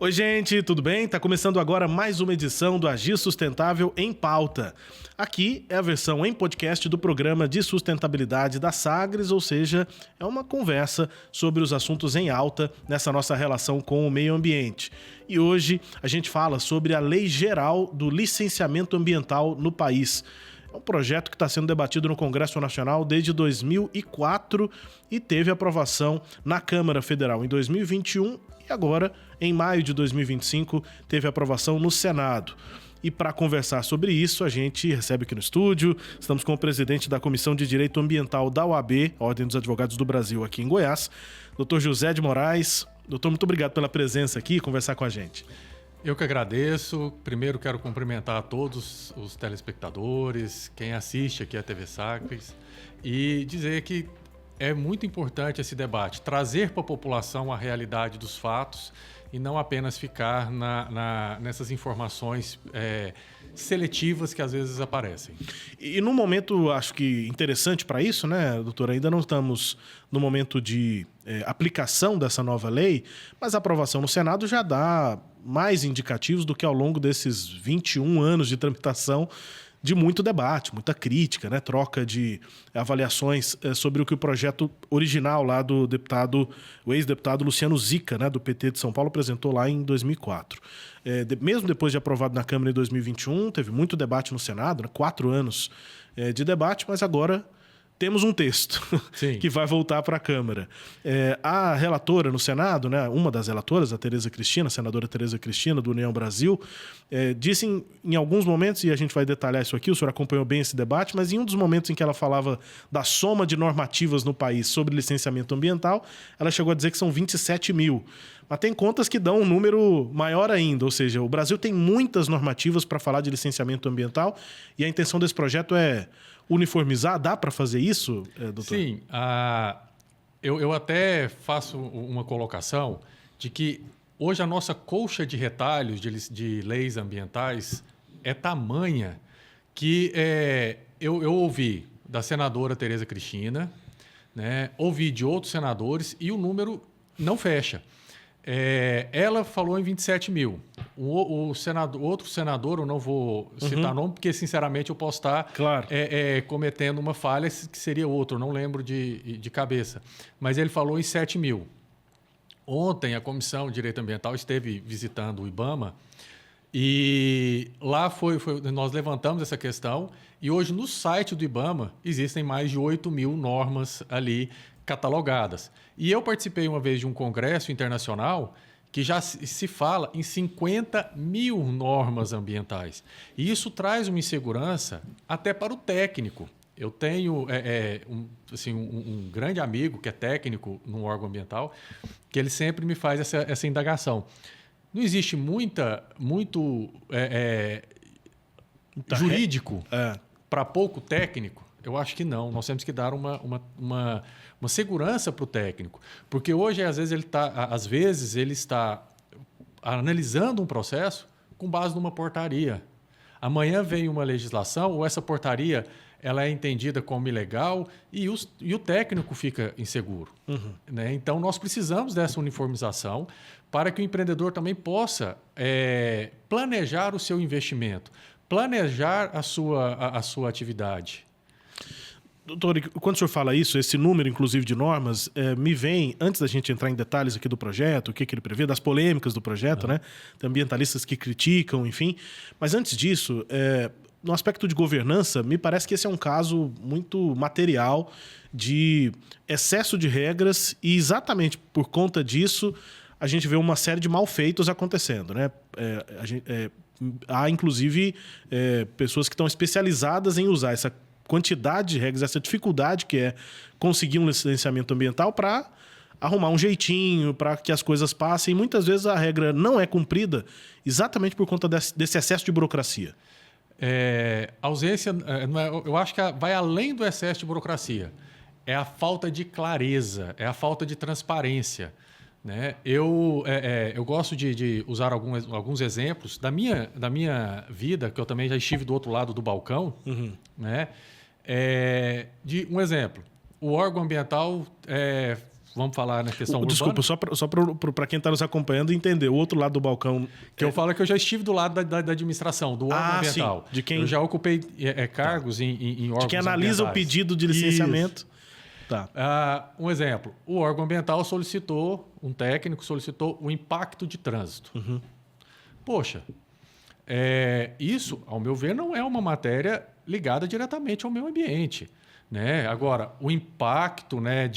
Oi, gente, tudo bem? Tá começando agora mais uma edição do Agir Sustentável em Pauta. Aqui é a versão em podcast do programa de sustentabilidade da Sagres, ou seja, é uma conversa sobre os assuntos em alta nessa nossa relação com o meio ambiente. E hoje a gente fala sobre a Lei Geral do Licenciamento Ambiental no país. É um projeto que está sendo debatido no Congresso Nacional desde 2004 e teve aprovação na Câmara Federal em 2021 e agora, em maio de 2025, teve aprovação no Senado. E para conversar sobre isso, a gente recebe aqui no estúdio, estamos com o presidente da Comissão de Direito Ambiental da OAB, Ordem dos Advogados do Brasil, aqui em Goiás, Dr. José de Moraes. Doutor, muito obrigado pela presença aqui e conversar com a gente. Eu que agradeço. Primeiro quero cumprimentar a todos os telespectadores, quem assiste aqui à TV Sagres, e dizer que é muito importante esse debate, trazer para a população a realidade dos fatos e não apenas ficar nessas informações seletivas que às vezes aparecem. E num momento, acho que interessante para isso, né, doutor? Ainda não estamos no momento de aplicação dessa nova lei, mas a aprovação no Senado já dá mais indicativos do que ao longo desses 21 anos de tramitação de muito debate, muita crítica, né? Troca de avaliações sobre o que o projeto original lá do deputado, o ex-deputado Luciano Zica, né, do PT de São Paulo, apresentou lá em 2004. Mesmo depois de aprovado na Câmara em 2021, teve muito debate no Senado, né? 4 anos de debate, mas agora temos um texto que vai voltar para a Câmara. A relatora no Senado, né, uma das relatoras, a Tereza Cristina, a senadora Tereza Cristina, do União Brasil, disse em alguns momentos, e a gente vai detalhar isso aqui, o senhor acompanhou bem esse debate, mas em um dos momentos em que ela falava da soma de normativas no país sobre licenciamento ambiental, ela chegou a dizer que são 27 mil. Mas tem contas que dão um número maior ainda, ou seja, o Brasil tem muitas normativas para falar de licenciamento ambiental e a intenção desse projeto é uniformizar. Dá para fazer isso, doutor? Sim, eu até faço uma colocação de que hoje a nossa colcha de retalhos de leis ambientais é tamanha que eu ouvi da senadora Tereza Cristina, né, ouvi de outros senadores e o número não fecha. Ela falou em 27 mil. Outro senador, eu não vou citar nome, porque sinceramente eu posso estar cometendo uma falha que seria outro, eu não lembro de cabeça. Mas ele falou em 7 mil. Ontem a Comissão de Direito Ambiental esteve visitando o IBAMA e lá nós levantamos essa questão e hoje no site do IBAMA existem mais de 8 mil normas ali catalogadas. E eu participei uma vez de um congresso internacional que já se fala em 50 mil normas ambientais. E isso traz uma insegurança até para o técnico. Eu tenho um grande amigo que é técnico num órgão ambiental, que ele sempre me faz essa indagação. Não existe muito jurídico para pouco técnico? Eu acho que não. Nós temos que dar uma segurança para o técnico. Porque hoje, às vezes, ele está analisando um processo com base numa portaria. Amanhã vem uma legislação ou essa portaria ela é entendida como ilegal e o técnico fica inseguro. Né? Então, nós precisamos dessa uniformização para que o empreendedor também possa planejar o seu investimento, planejar a sua atividade. Doutor, quando o senhor fala isso, esse número, inclusive, de normas, me vem, antes da gente entrar em detalhes aqui do projeto, o que ele prevê, das polêmicas do projeto, né? Tem ambientalistas que criticam, enfim. Mas antes disso, no aspecto de governança, me parece que esse é um caso muito material de excesso de regras e exatamente por conta disso a gente vê uma série de malfeitos acontecendo, né? Há, inclusive, pessoas que estão especializadas em usar essa quantidade de regras, essa dificuldade que é conseguir um licenciamento ambiental para arrumar um jeitinho, para que as coisas passem. E muitas vezes a regra não é cumprida exatamente por conta desse excesso de burocracia. Ausência, eu acho que vai além do excesso de burocracia. É a falta de clareza, é a falta de transparência. Né? Eu gosto de usar alguns exemplos da minha vida, que eu também já estive do outro lado do balcão. Né? De um exemplo, o órgão ambiental vamos falar na questão urbana. Desculpa, só para quem está nos acompanhando entender, o outro lado do balcão... Que eu falo que eu já estive do lado da administração, do órgão ambiental. Sim. De quem... Eu já ocupei cargos em órgãos de quem analisa o pedido de licenciamento. Tá. Um exemplo, o órgão ambiental um técnico solicitou o impacto de trânsito. Uhum. Poxa, isso, ao meu ver, não é uma matéria ligada diretamente ao meio ambiente. Né? Agora, o impacto, né,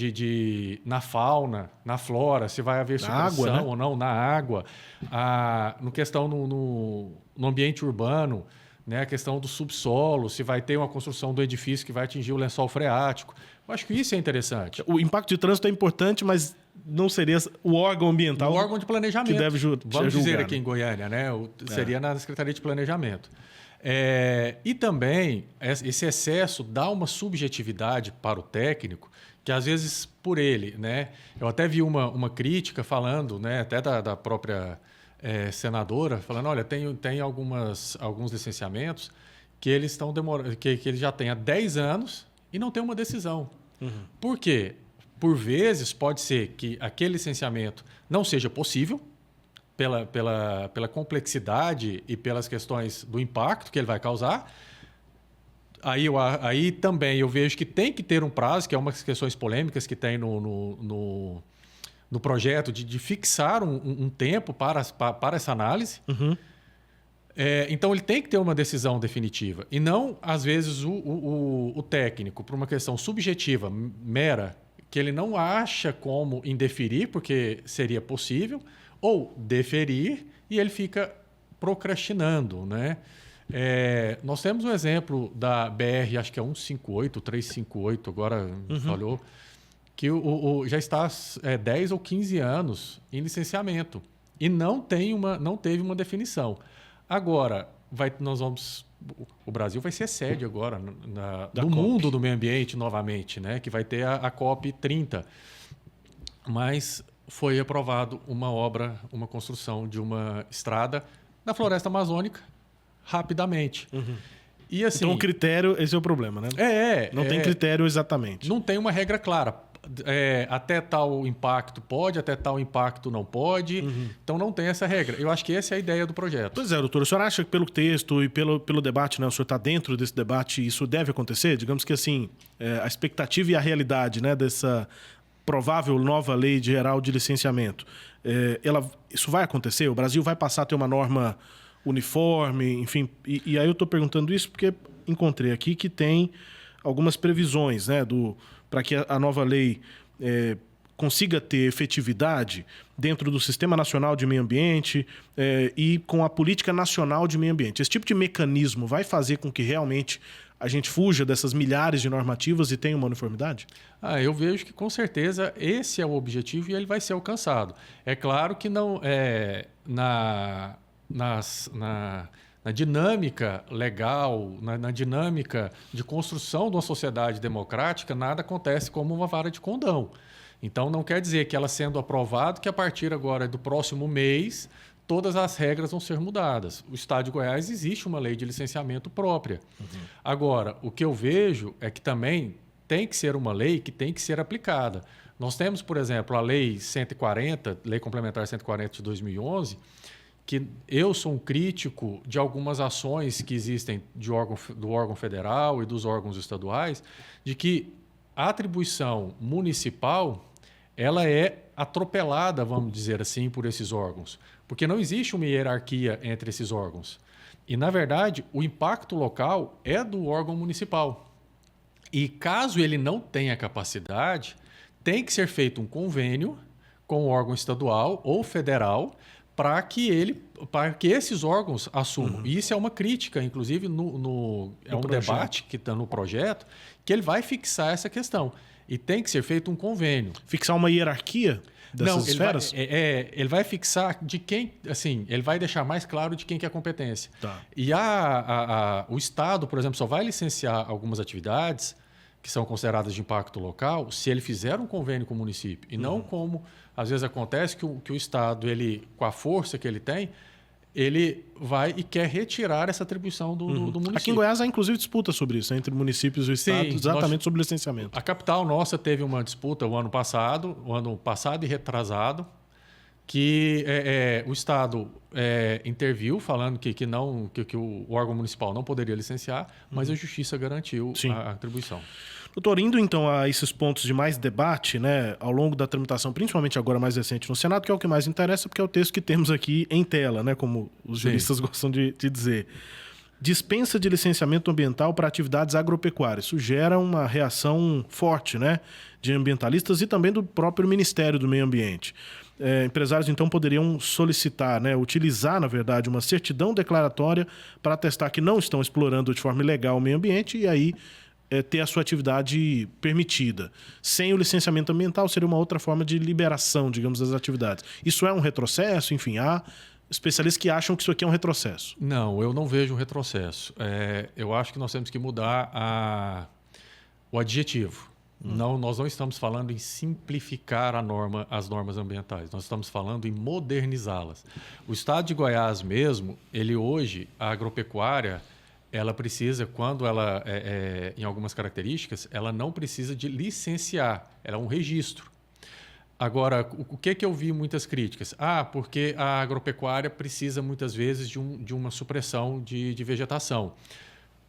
na fauna, na flora, se vai haver supressão água, né? ou não na água, no questão no ambiente urbano, né, a questão do subsolo, se vai ter uma construção do edifício que vai atingir o lençol freático. Eu acho que isso é interessante. O impacto de trânsito é importante, mas não seria o órgão ambiental... O órgão de planejamento. Que deve Vamos dizer julgar, aqui em Goiânia, né? Seria na Secretaria de Planejamento. E também, esse excesso dá uma subjetividade para o técnico, que às vezes por ele, né? Eu até vi uma crítica falando, né, até da própria senadora, falando, olha, tem alguns licenciamentos que eles estão demorando, que eles já têm há 10 anos e não tem uma decisão. Uhum. Por quê? Por vezes pode ser que aquele licenciamento não seja possível, pela complexidade e pelas questões do impacto que ele vai causar. Aí também eu vejo que tem que ter um prazo, que é uma das questões polêmicas que tem no projeto, de fixar um tempo para essa análise. Uhum. Então, ele tem que ter uma decisão definitiva. E não, às vezes, o técnico, por uma questão subjetiva, mera, que ele não acha como indeferir, porque seria possível, ou deferir, e ele fica procrastinando, né? Nós temos um exemplo da BR, acho que é 158, 358, agora falhou, que já está 10 ou 15 anos em licenciamento e não teve uma definição. Agora, o Brasil vai ser sede agora do mundo do meio ambiente novamente, né? Que vai ter a COP 30. Mas foi aprovado uma construção de uma estrada na floresta amazônica rapidamente. Uhum. E, assim, então, o critério, esse é o problema, né? Não tem critério exatamente. Não tem uma regra clara. Até tal impacto pode, até tal impacto não pode. Uhum. Então, não tem essa regra. Eu acho que essa é a ideia do projeto. Pois é, doutor. O senhor acha que pelo texto e pelo debate, né, o senhor está dentro desse debate, isso deve acontecer? Digamos que assim, a expectativa e a realidade, né, dessa provável nova lei geral de licenciamento, isso vai acontecer? O Brasil vai passar a ter uma norma uniforme, enfim? E aí eu estou perguntando isso porque encontrei aqui que tem algumas previsões, né, para que a nova lei consiga ter efetividade dentro do Sistema Nacional de Meio Ambiente e com a Política Nacional de Meio Ambiente. Esse tipo de mecanismo vai fazer com que realmente a gente fuja dessas milhares de normativas e tenha uma uniformidade? Eu vejo que, com certeza, esse é o objetivo e ele vai ser alcançado. É claro que não na dinâmica legal, na dinâmica de construção de uma sociedade democrática, nada acontece como uma vara de condão. Então, não quer dizer que ela sendo aprovada, que a partir agora do próximo mês, todas as regras vão ser mudadas. O Estado de Goiás existe uma lei de licenciamento própria. Uhum. Agora, o que eu vejo é que também tem que ser uma lei que tem que ser aplicada. Nós temos, por exemplo, a Lei 140, Lei Complementar 140 de 2011, que eu sou um crítico de algumas ações que existem do órgão federal e dos órgãos estaduais, de que a atribuição municipal ela é atropelada, vamos dizer assim, por esses órgãos, porque não existe uma hierarquia entre esses órgãos. E, na verdade, o impacto local é do órgão municipal. E, caso ele não tenha capacidade, tem que ser feito um convênio com o órgão estadual ou federal para que esses órgãos assumam. Uhum. E isso é uma crítica, inclusive, é um debate que está no projeto, que ele vai fixar essa questão. E tem que ser feito um convênio. Fixar uma hierarquia dessas esferas? Ele vai fixar de quem... Assim, ele vai deixar mais claro de quem que é a competência. Tá. E o Estado, por exemplo, só vai licenciar algumas atividades que são consideradas de impacto local se ele fizer um convênio com o município. E não como, às vezes, acontece que o Estado, ele, com a força que ele tem, ele vai e quer retirar essa atribuição do município. Aqui em Goiás há, inclusive, disputa sobre isso, entre municípios e o Estado, exatamente sobre licenciamento. A capital nossa teve uma disputa o ano passado e retrasado, que o Estado interviu, falando que o órgão municipal não poderia licenciar, mas a Justiça garantiu a atribuição. Doutor, indo então a esses pontos de mais debate, né, ao longo da tramitação, principalmente agora mais recente no Senado, que é o que mais interessa, porque é o texto que temos aqui em tela, né, como os juristas gostam de dizer. Dispensa de licenciamento ambiental para atividades agropecuárias. Isso gera uma reação forte, né, de ambientalistas e também do próprio Ministério do Meio Ambiente. Empresários, então, poderiam solicitar, né, utilizar, na verdade, uma certidão declaratória para atestar que não estão explorando de forma ilegal o meio ambiente e aí ter a sua atividade permitida. Sem o licenciamento ambiental, seria uma outra forma de liberação, digamos, das atividades. Isso é um retrocesso? Enfim, há especialistas que acham que isso aqui é um retrocesso. Não, eu não vejo um retrocesso. Eu acho que nós temos que mudar o adjetivo. Não, nós não estamos falando em simplificar as normas ambientais, nós estamos falando em modernizá-las. O estado de Goiás mesmo, ele hoje, a agropecuária, ela precisa, quando ela, em algumas características, ela não precisa de licenciar, ela é um registro. Agora, o que eu vi muitas críticas? Porque a agropecuária precisa muitas vezes de uma supressão de vegetação.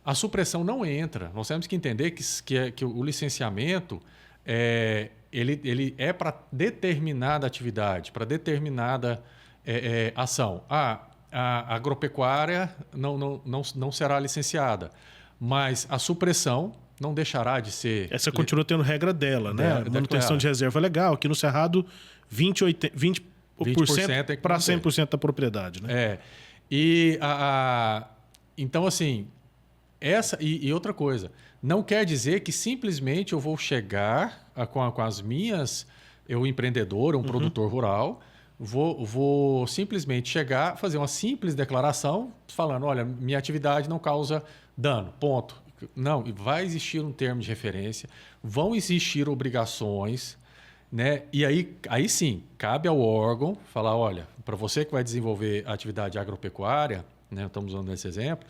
A supressão não entra. Nós temos que entender que o licenciamento ele é para determinada atividade, para determinada ação. A agropecuária não será licenciada, mas a supressão não deixará de ser... Essa continua tendo regra dela, né? Manutenção de reserva legal. Aqui no Cerrado, 20% para 100% da propriedade. Né? Então, assim... E outra coisa, não quer dizer que simplesmente eu vou chegar com as minhas... Eu, empreendedor, um produtor rural, vou simplesmente chegar, fazer uma simples declaração falando, olha, minha atividade não causa dano, ponto. Não, vai existir um termo de referência, vão existir obrigações, né? E aí sim, cabe ao órgão falar, olha, para você que vai desenvolver a atividade agropecuária, né, estamos usando esse exemplo,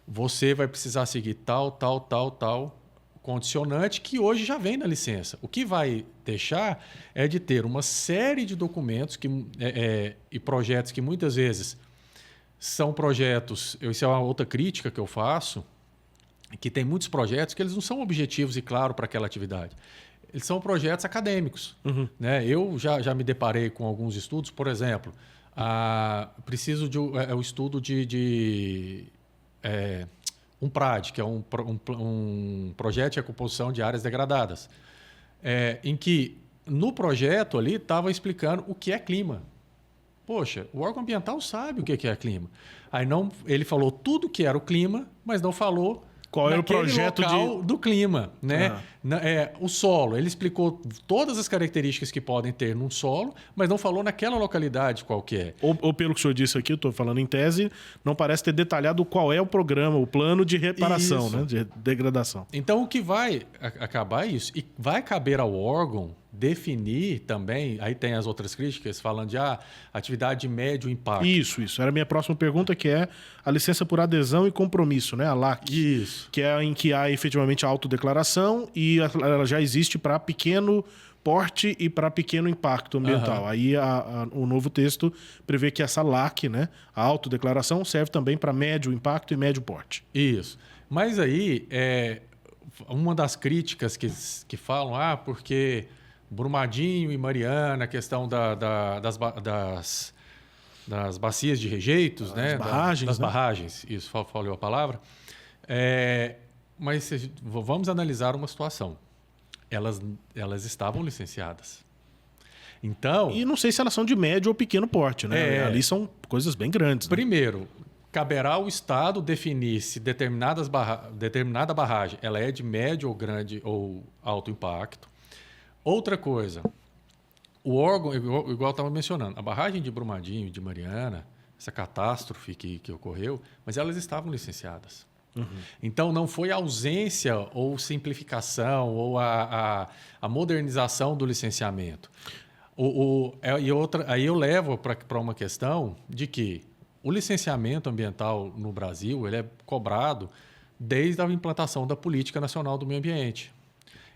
você vai precisar seguir tal condicionante que hoje já vem na licença. O que vai deixar é de ter uma série de documentos e projetos que muitas vezes são projetos... Isso é uma outra crítica que eu faço, que tem muitos projetos que eles não são objetivos e claros para aquela atividade. Eles são projetos acadêmicos. Né? Eu já me deparei com alguns estudos, por exemplo, preciso de o estudo de um PRAD, que é um projeto de recomposição de áreas degradadas, em que no projeto ali estava explicando o que é clima. Poxa, o órgão ambiental sabe o que é clima. Aí ele falou tudo que era o clima, mas não falou qual era o projeto do clima, né? O solo. Ele explicou todas as características que podem ter num solo, mas não falou naquela localidade qual que é. Ou pelo que o senhor disse aqui, eu estou falando em tese, não parece ter detalhado qual é o programa, o plano de reparação, né? De degradação. Então, o que vai acabar é isso. E vai caber ao órgão definir também, aí tem as outras críticas falando de atividade de médio impacto. Isso. Era a minha próxima pergunta, que é a licença por adesão e compromisso, né? A LAC. Isso. Que é em que há efetivamente a autodeclaração e ela já existe para pequeno porte e para pequeno impacto ambiental. Aí o novo texto prevê que essa LAC, né, a autodeclaração, serve também para médio impacto e médio porte. Isso. Mas aí, uma das críticas que falam, porque Brumadinho e Mariana, a questão das bacias de rejeitos, né? Das barragens, isso, falou a palavra. Mas vamos analisar uma situação. Elas estavam licenciadas. Então... E não sei se elas são de médio ou pequeno porte, né? Ali são coisas bem grandes. Né? Primeiro, caberá ao Estado definir se determinada barragem ela é de médio ou grande ou alto impacto. Outra coisa, o órgão, igual eu estava mencionando, a barragem de Brumadinho e de Mariana, essa catástrofe que ocorreu, mas elas estavam licenciadas. Então, não foi a ausência ou simplificação ou a modernização do licenciamento. Aí eu levo para uma questão de que o licenciamento ambiental no Brasil ele é cobrado desde a implantação da Política Nacional do Meio Ambiente.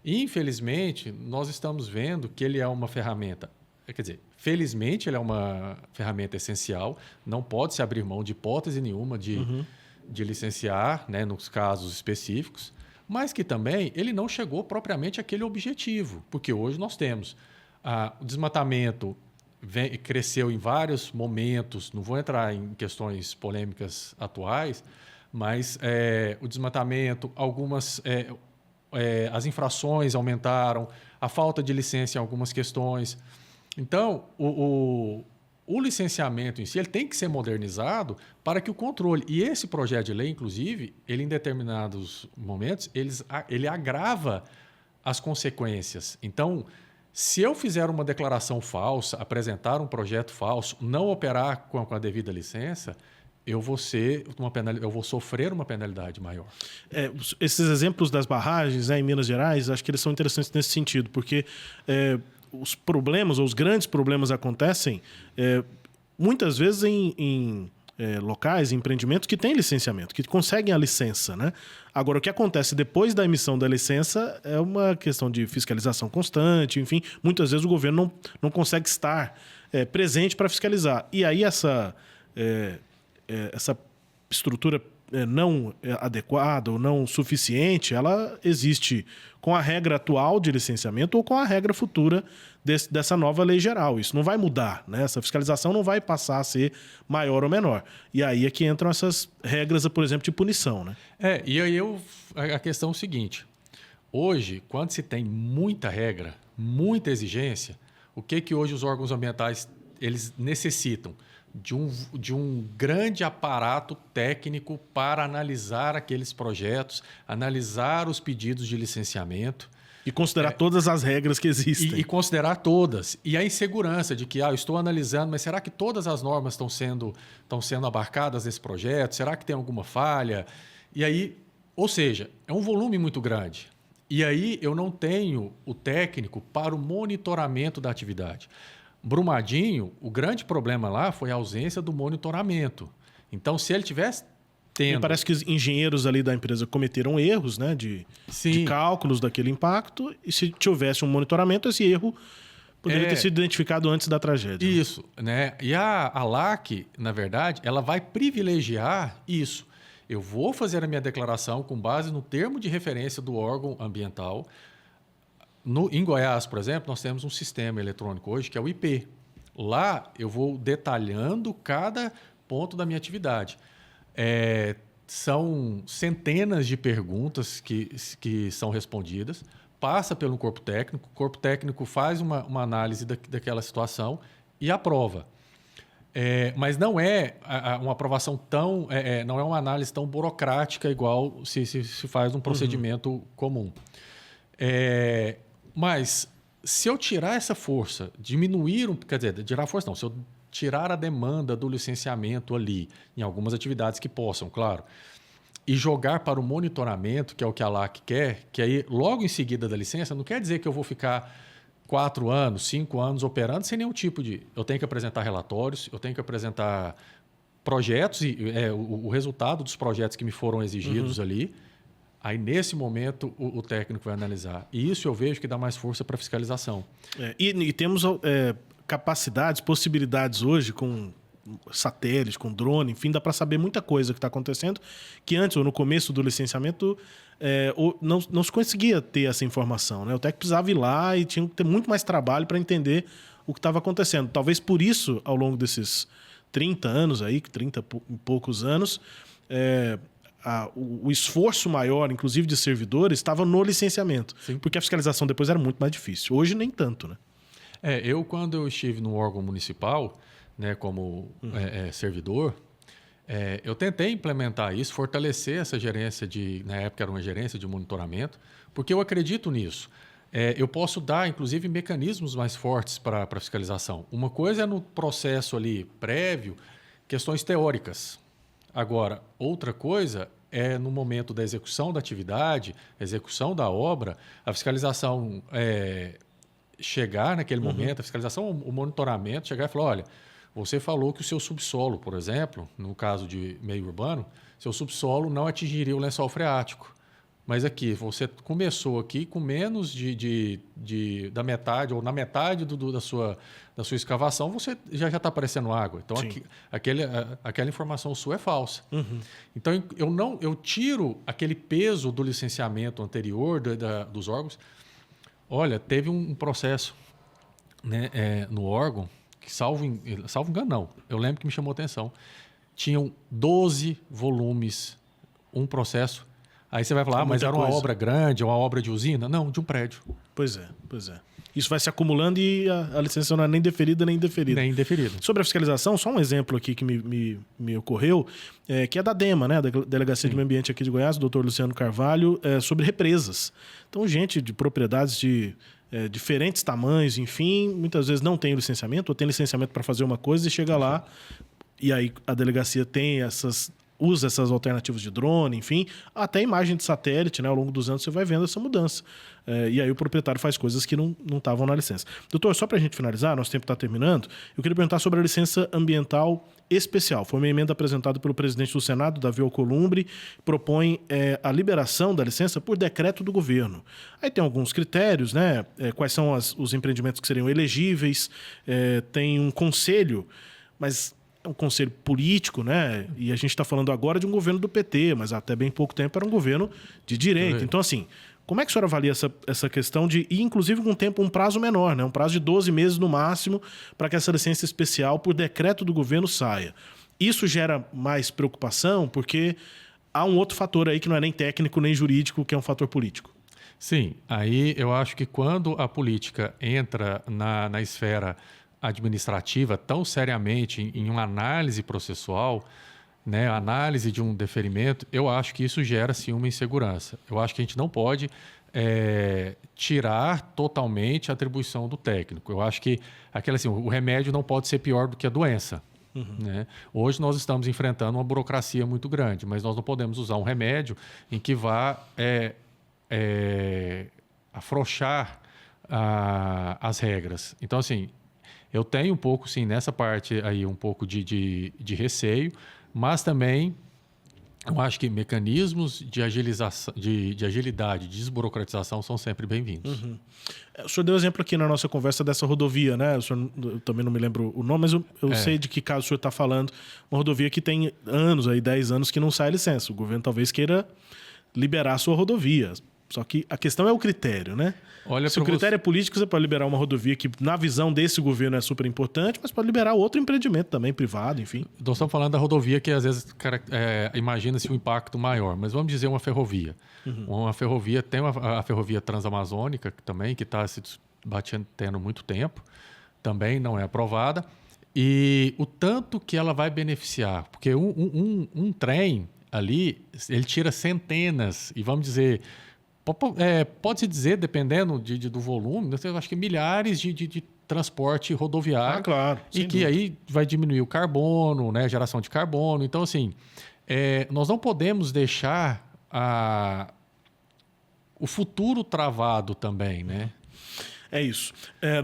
E, infelizmente, nós estamos vendo que ele é uma ferramenta, quer dizer, felizmente ele é uma ferramenta essencial, não pode se abrir mão de hipótese nenhuma de licenciar, né, nos casos específicos, mas que também ele não chegou propriamente àquele objetivo, porque hoje nós temos o desmatamento cresceu em vários momentos, não vou entrar em questões polêmicas atuais, mas o desmatamento, as infrações aumentaram, a falta de licença em algumas questões. Então, o licenciamento em si ele tem que ser modernizado para que o controle... E esse projeto de lei, inclusive, ele em determinados momentos, ele agrava as consequências. Então, se eu fizer uma declaração falsa, apresentar um projeto falso, não operar com a devida licença, eu vou sofrer uma penalidade maior. Esses exemplos das barragens, né, em Minas Gerais, acho que eles são interessantes nesse sentido, porque os problemas, ou os grandes problemas acontecem muitas vezes em locais, em empreendimentos que têm licenciamento, que conseguem a licença, né? Agora, o que acontece depois da emissão da licença é uma questão de fiscalização constante, enfim, muitas vezes o governo não consegue estar presente para fiscalizar. E aí essa estrutura não adequada ou não suficiente, ela existe com a regra atual de licenciamento ou com a regra futura dessa nova lei geral. Isso não vai mudar, né? Essa fiscalização não vai passar a ser maior ou menor. E aí é que entram essas regras, por exemplo, de punição, né? E aí a questão é o seguinte, hoje, quando se tem muita regra, muita exigência, o que hoje os órgãos ambientais eles necessitam? De um grande aparato técnico para analisar aqueles projetos, analisar os pedidos de licenciamento. E considerar todas as regras que existem. E considerar todas. E a insegurança de que eu estou analisando, mas será que todas as normas estão sendo abarcadas nesse projeto? Será que tem alguma falha? E aí, ou seja, é um volume muito grande. E aí eu não tenho o técnico para o monitoramento da atividade. Brumadinho, o grande problema lá foi a ausência do monitoramento. Então, se ele tivesse tendo... Me parece que os engenheiros ali da empresa cometeram erros, né, de cálculos daquele impacto, e se tivesse um monitoramento, esse erro poderia ter sido identificado antes da tragédia. Isso, né? E a LAC, na verdade, ela vai privilegiar isso. Eu vou fazer a minha declaração com base no termo de referência do órgão ambiental. Em Goiás, por exemplo, nós temos um sistema eletrônico hoje que é o IP. Lá eu vou detalhando cada ponto da minha atividade. São centenas de perguntas que são respondidas, passa pelo corpo técnico, o corpo técnico faz uma análise daquela situação e aprova. Mas não é uma aprovação não é uma análise tão burocrática igual se faz num procedimento comum. Mas se eu tirar essa força, tirar a força não, se eu tirar a demanda do licenciamento ali, em algumas atividades que possam, claro, e jogar para o monitoramento, que é o que a LAC quer, que aí logo em seguida da licença, não quer dizer que eu vou ficar 4 anos, 5 anos operando sem nenhum tipo de... Eu tenho que apresentar relatórios, eu tenho que apresentar projetos, e o resultado dos projetos que me foram exigidos ali. Aí, nesse momento, o técnico vai analisar. E isso eu vejo que dá mais força para a fiscalização. E temos capacidades, possibilidades hoje com satélite, com drone, enfim, dá para saber muita coisa que está acontecendo, que antes, ou no começo do licenciamento, não se conseguia ter essa informação, né? O técnico precisava ir lá e tinha que ter muito mais trabalho para entender o que estava acontecendo. Talvez por isso, ao longo desses 30 anos, 30 e poucos anos... o esforço maior, inclusive de servidores, estava no licenciamento. Sim. Porque a fiscalização depois era muito mais difícil. Hoje, nem tanto, né? Quando eu estive no órgão municipal, né, como servidor, eu tentei implementar isso, fortalecer essa gerência na época era uma gerência de monitoramento, porque eu acredito nisso. Eu posso dar, inclusive, mecanismos mais fortes para a fiscalização. Uma coisa é no processo ali prévio, questões teóricas. Agora, outra coisa é no momento da execução da atividade, execução da obra, a fiscalização chegar naquele momento, a fiscalização, o monitoramento, chegar e falar, olha, Você falou que o seu subsolo, por exemplo, no caso de meio urbano, seu subsolo não atingiria o lençol freático. Mas aqui, você começou aqui com menos da metade, ou na metade da sua escavação, você já está aparecendo água. Então, aquela informação sua é falsa. Uhum. Então, eu tiro aquele peso do licenciamento anterior dos órgãos. Olha, teve um processo, né, no órgão, que salvo engano, não. Eu lembro que me chamou a atenção. Tinham 12 volumes, um processo. Aí você vai falar, mas era uma obra grande, uma obra de usina? Não, de um prédio. Pois é. Isso vai se acumulando e a licença não é nem deferida nem indeferida. Nem indeferida. Sobre a fiscalização, só um exemplo aqui que me ocorreu, que é da DEMA, né, da Delegacia de Meio Ambiente aqui de Goiás, o doutor Luciano Carvalho, sobre represas. Então, gente de propriedades de diferentes tamanhos, enfim, muitas vezes não tem licenciamento, ou tem licenciamento para fazer uma coisa e chega lá, e aí a delegacia usa essas alternativas de drone, enfim, até imagem de satélite, né? Ao longo dos anos você vai vendo essa mudança. E aí o proprietário faz coisas que não estavam na licença. Doutor, só para a gente finalizar, nosso tempo está terminando, eu queria perguntar sobre a licença ambiental especial. Foi uma emenda apresentada pelo presidente do Senado, Davi Alcolumbre, propõe a liberação da licença por decreto do governo. Aí tem alguns critérios, né? Quais são os empreendimentos que seriam elegíveis, tem um conselho, mas é um conselho político, né? E a gente está falando agora de um governo do PT, mas até bem pouco tempo era um governo de direita. Então, assim, como é que o senhor avalia essa questão de ir, inclusive, com um prazo menor, né? Um prazo de 12 meses no máximo, para que essa licença especial, por decreto do governo, saia? Isso gera mais preocupação, porque há um outro fator aí que não é nem técnico nem jurídico, que é um fator político. Sim, aí eu acho que quando a política entra na esfera administrativa tão seriamente em uma análise processual, né, análise de um deferimento, eu acho que isso gera sim uma insegurança. Eu acho que a gente não pode tirar totalmente a atribuição do técnico. Eu acho que o remédio não pode ser pior do que a doença. Uhum. Né? Hoje nós estamos enfrentando uma burocracia muito grande, mas nós não podemos usar um remédio em que vá afrouxar as regras. Então, assim, eu tenho um pouco, sim, nessa parte aí, um pouco de receio, mas também eu acho que mecanismos de agilização, de agilidade, de desburocratização são sempre bem-vindos. Uhum. O senhor deu exemplo aqui na nossa conversa dessa rodovia, né? Eu também não me lembro o nome, mas eu sei de que caso o senhor está falando. Uma rodovia que tem anos, 10 anos, que não sai licença. O governo talvez queira liberar a sua rodovia. Só que a questão é o critério, né? Se o critério é político, você pode liberar uma rodovia que, na visão desse governo, é super importante, mas pode liberar outro empreendimento também, privado, enfim. Nós estamos falando da rodovia que, às vezes, imagina-se um impacto maior, mas vamos dizer uma ferrovia. Uhum. Uma ferrovia, tem a ferrovia transamazônica também, que está se tendo muito tempo, também não é aprovada, e o tanto que ela vai beneficiar, porque um trem ali, ele tira centenas, e vamos dizer... Pode-se dizer, dependendo do volume, eu acho que milhares de transporte rodoviário. Claro. E que aí vai diminuir o carbono, né, a geração de carbono. Então, assim, nós não podemos deixar o futuro travado também, né? É isso.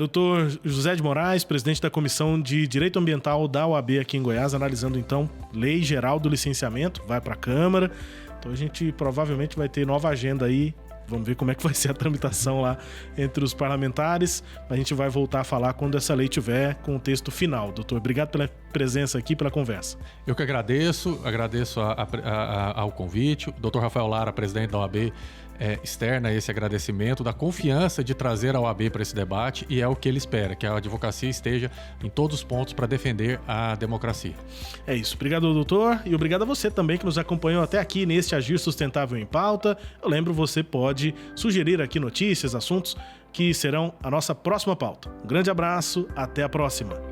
Doutor José de Moraes, presidente da Comissão de Direito Ambiental da OAB aqui em Goiás, analisando, então, Lei Geral do Licenciamento, vai para a Câmara. Então, a gente provavelmente vai ter nova agenda aí. Vamos ver como é que vai ser a tramitação lá entre os parlamentares. A gente vai voltar a falar quando essa lei tiver com o texto final. Doutor, obrigado pela presença aqui, pela conversa. Eu que agradeço ao convite. O doutor Rafael Lara, presidente da OAB, externa esse agradecimento da confiança de trazer a OAB para esse debate, e é o que ele espera, que a advocacia esteja em todos os pontos para defender a democracia. É isso. Obrigado, doutor, e obrigado a você também que nos acompanhou até aqui neste Agir Sustentável em Pauta. Eu lembro, você pode sugerir aqui notícias, assuntos que serão a nossa próxima pauta. Um grande abraço, até a próxima.